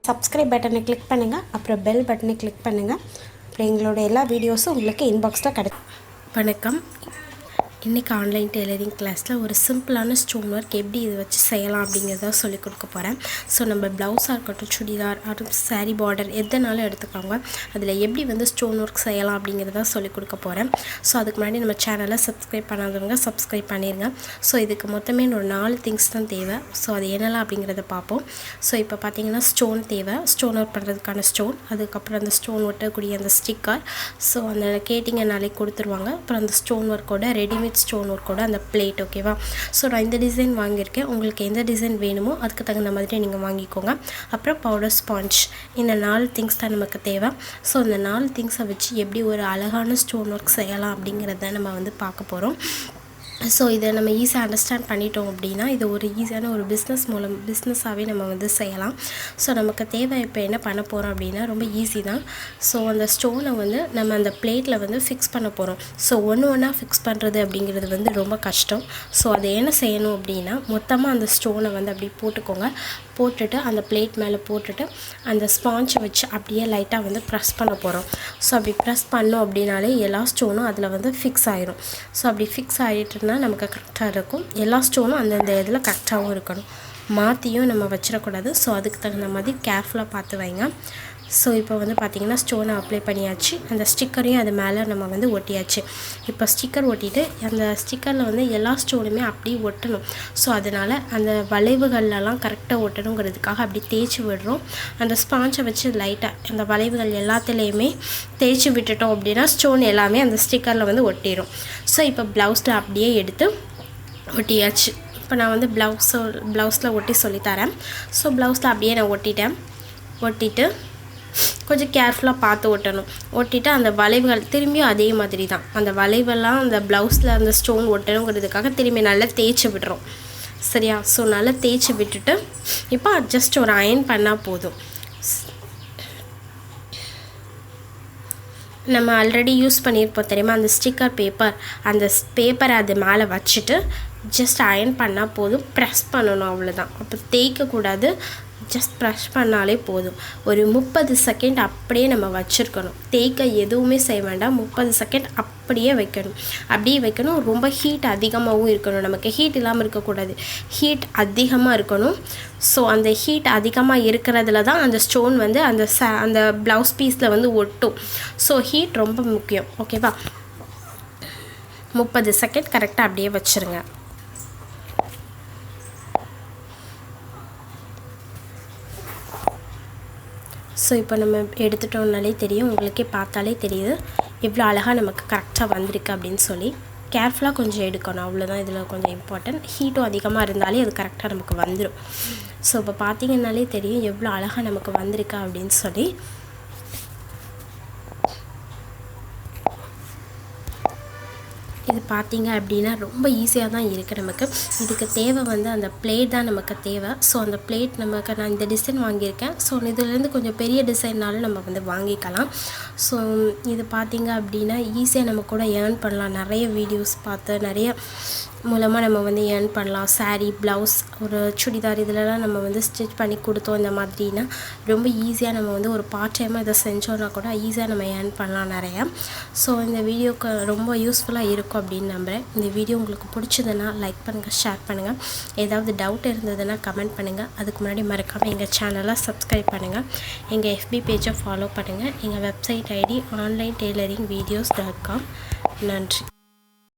subscribe button click பண்ணுங்க அப்புறம் bell button click பண்ணுங்க அப்புறம் எங்களோட எல்லா வீடியோஸும் உங்களுக்கு inboxல கிடைக்கும். வணக்கம். இன்னைக்கு ஆன்லைன் டெய்லரிங் கிளாஸ்ல ஒரு சிம்பிளான ஸ்டோன் வர்க் எப்படி இது வச்சு செய்யலாம் அப்படிங்கறத சொல்லி கொடுக்க போறேன். சோ நம்ம blouse இருக்கட்டும் சுடிதார் அது saree border எதனாலும் எடுத்துக்கோங்க. அதுல எப்படி வந்து ஸ்டோன் வர்க் செய்யலாம் அப்படிங்கறத சொல்லி கொடுக்க போறேன். சோ அதுக்கு முன்னாடி நம்ம சேனலை subscribe பண்ணாதவங்க subscribe பண்ணிருங்க. சோ இதுக்கு மொத்தமே ஒரு 4 things தான் தேவை. சோ அது என்னலாம் அப்படிங்கறத பாப்போம். சோ இப்போ பாத்தீங்கன்னா ஸ்டோன் தேவை. ஸ்டோன் வர்க் பண்றதுக்கான ஸ்டோன், அதுக்கு அப்புறம் அந்த ஸ்டோன் ஒட்டக்கூடிய அந்த ஸ்டிக்கர். சோ அந்த கேட்டிங்கனாலே கொடுத்துருவாங்க. அப்புறம் அந்த ஸ்டோன் வர்க்கோட ரெடிமேட் ஸ்டோன் ஒர்க்கோட அந்த பிளேட். ஓகேவா? ஸோ நான் இந்த டிசைன் வாங்கியிருக்கேன். உங்களுக்கு எந்த டிசைன் வேணுமோ அதுக்கு தகுந்த மாதிரி நீங்கள் வாங்கிக்கோங்க. அப்புறம் பவுடர் ஸ்பாஞ்ச். இந்த 4 திங்ஸ் தான் நமக்கு தேவை. ஸோ இந்த 4 திங்ஸை வச்சு எப்படி ஒரு அழகான ஸ்டோன் ஒர்க் செய்யலாம் அப்படிங்கிறத நம்ம வந்து பார்க்க போகிறோம். ஸோ இதை நம்ம ஈஸியாக அண்டர்ஸ்டாண்ட் பண்ணிட்டோம் அப்படின்னா இது ஒரு ஈஸியான ஒரு பிஸ்னஸாகவே நம்ம வந்து செய்யலாம். ஸோ நமக்கு தேவை இப்போ என்ன பண்ண போகிறோம் அப்படின்னா ரொம்ப ஈஸி தான். ஸோ அந்த ஸ்டோனை வந்து நம்ம அந்த பிளேட்டில் வந்து ஃபிக்ஸ் பண்ண போகிறோம். ஸோ ஒன்றா ஃபிக்ஸ் பண்ணுறது அப்படிங்கிறது வந்து ரொம்ப கஷ்டம். ஸோ அதை என்ன செய்யணும் அப்படின்னா மொத்தமாக அந்த ஸ்டோனை வந்து அப்படி போட்டுக்கோங்க. போட்டுட்டு அந்த பிளேட் மேலே போட்டுட்டு அந்த ஸ்பாஞ்சை வச்சு அப்படியே லைட்டாக வந்து ப்ரெஸ் பண்ண போகிறோம். ஸோ அப்படி ப்ரெஸ் பண்ணோம் அப்படின்னாலே எல்லா ஸ்டோனும் அதில் வந்து ஃபிக்ஸ் ஆயிரும். ஸோ அப்படி ஃபிக்ஸ் ஆகிட்டுனா நமக்கு கரெக்டாக இருக்கும். எல்லா ஸ்டோனும் அந்தந்த இதில் கரெக்டாகவும் இருக்கணும். மாற்றியும் நம்ம வச்சிடக்கூடாது. ஸோ அதுக்கு தகுந்த மாதிரி கேர்ஃபுல்லாக பார்த்து வைங்க. ஸோ இப்போ வந்து பார்த்திங்கன்னா ஸ்டோனை அப்ளை பண்ணியாச்சு. அந்த ஸ்டிக்கரையும் அது மேலே நம்ம வந்து ஒட்டியாச்சு. இப்போ ஸ்டிக்கர் ஒட்டிட்டு அந்த ஸ்டிக்கரில் வந்து எல்லா ஸ்டோனுமே அப்படியே ஒட்டணும். ஸோ அதனால் அந்த வளைவுகள்லாம் கரெக்டாக ஒட்டணுங்கிறதுக்காக அப்படி தேய்ச்சி விடுறோம். அந்த ஸ்பாஞ்சை வச்சு லைட்டாக அந்த வளைவுகள் எல்லாத்துலேயுமே தேய்ச்சி விட்டுட்டோம் அப்படின்னா ஸ்டோன் எல்லாமே அந்த ஸ்டிக்கரில் வந்து ஒட்டிடும். ஸோ இப்போ ப்ளவுஸில் அப்படியே எடுத்து ஒட்டியாச்சு. இப்போ நான் வந்து ப்ளவுஸில் ஒட்டி சொல்லித்தரேன். ஸோ ப்ளவுஸில் அப்படியே நான் ஒட்டிட்டு கொஞ்சம் கேர்ஃபுல்லாக பார்த்து ஒட்டணும். ஒட்டிட்டு அந்த வளைவுகள் திரும்பியும் அதே மாதிரி தான் அந்த வளைவெல்லாம் அந்த ப்ளவுஸில் அந்த ஸ்டோன் ஒட்டணுங்கிறதுக்காக திரும்பி நல்லா தேய்ச்சி விடுறோம். சரியா? ஸோ நல்லா தேய்ச்சி விட்டுட்டு இப்போ ஜஸ்ட் ஒரு அயன் பண்ணால் போதும். நம்ம ஆல்ரெடி யூஸ் பண்ணியிருப்போம் தெரியுமா அந்த ஸ்டிக்கர் பேப்பர், அந்த பேப்பரை அது மேலே வச்சுட்டு ஜஸ்ட் அயன் பண்ணால் போதும். ப்ரெஸ் பண்ணணும், அவ்வளோதான். அப்போ தேய்க்கக்கூடாது, ஜஸ்ட் ப்ரெஷ் பண்ணாலே போதும். ஒரு 30 செகண்ட் அப்படியே நம்ம வச்சுருக்கணும். தேய்க்க எதுவுமே செய்ய வேண்டாம். 30 செகண்ட் அப்படியே வைக்கணும். ரொம்ப ஹீட் அதிகமாகவும் இருக்கணும். நமக்கு ஹீட் இல்லாமல் இருக்கக்கூடாது, ஹீட் அதிகமாக இருக்கணும். ஸோ அந்த ஹீட் அதிகமாக இருக்கிறதுல தான் அந்த ஸ்டோன் வந்து அந்த ப்ளவுஸ் பீஸில் வந்து ஒட்டும். ஸோ ஹீட் ரொம்ப முக்கியம். ஓகேவா? 30 செகண்ட் கரெக்டாக அப்படியே வச்சுருங்க. ஸோ இப்போ நம்ம எடுத்துட்டோம்னாலே தெரியும், உங்களுக்கே பார்த்தாலே தெரியுது எவ்வளோ அழகாக நமக்கு கரெக்டாக வந்திருக்கு அப்படின்னு சொல்லி. கேர்ஃபுல்லாக கொஞ்சம் எடுக்கணும், அவ்வளோதான் இதில் கொஞ்சம் இம்பார்ட்டன்ட். ஹீட்டும் அதிகமாக இருந்தாலே அது கரெக்டாக நமக்கு வந்துடும். ஸோ இப்போ பார்த்தீங்கன்னாலே தெரியும் எவ்வளோ அழகாக நமக்கு வந்திருக்கா அப்படின்னு சொல்லி. இது பார்த்தீங்க அப்படின்னா ரொம்ப ஈஸியாக தான் இருக்குது நமக்கு. இதுக்கு தேவை வந்து அந்த பிளேட் தான் நமக்கு தேவை. ஸோ அந்த பிளேட் நமக்கு நான் இந்த டிசைன் வாங்கியிருக்கேன். ஸோ இதுலேருந்து கொஞ்சம் பெரிய டிசைன்னாலும் நம்ம வந்து வாங்கிக்கலாம். ஸோ இது பார்த்தீங்க அப்படின்னா ஈஸியாக நம்ம கூட ஏர்ன் பண்ணலாம். நிறைய வீடியோஸ் பார்த்து நிறைய மூலமாக நம்ம வந்து ஏர்ன் பண்ணலாம். saree, blouse, ஒரு சுடிதார் இதிலலாம் நம்ம வந்து ஸ்டிச் பண்ணி கொடுத்தோம் இந்த மாதிரினா ரொம்ப ஈஸியாக நம்ம வந்து ஒரு பார்ட் டைமாக இதை செஞ்சோன்னா கூட ஈஸியாக நம்ம ஏர்ன் பண்ணலாம் நிறையா. ஸோ இந்த வீடியோக்கு ரொம்ப யூஸ்ஃபுல்லாக இருக்கும் அப்படின்னு நம்புகிறேன். இந்த வீடியோ உங்களுக்கு பிடிச்சதுன்னா லைக் பண்ணுங்கள், ஷேர் பண்ணுங்கள். ஏதாவது டவுட் இருந்ததுன்னா கமெண்ட் பண்ணுங்கள். அதுக்கு முன்னாடி மறக்காமல் எங்கள் சேனலை சப்ஸ்கிரைப் பண்ணுங்கள். எங்கள் FB பேஜை ஃபாலோ பண்ணுங்கள். எங்கள் வெப்சைட் ஐடி onlinetailoringvideos.com. நன்றி.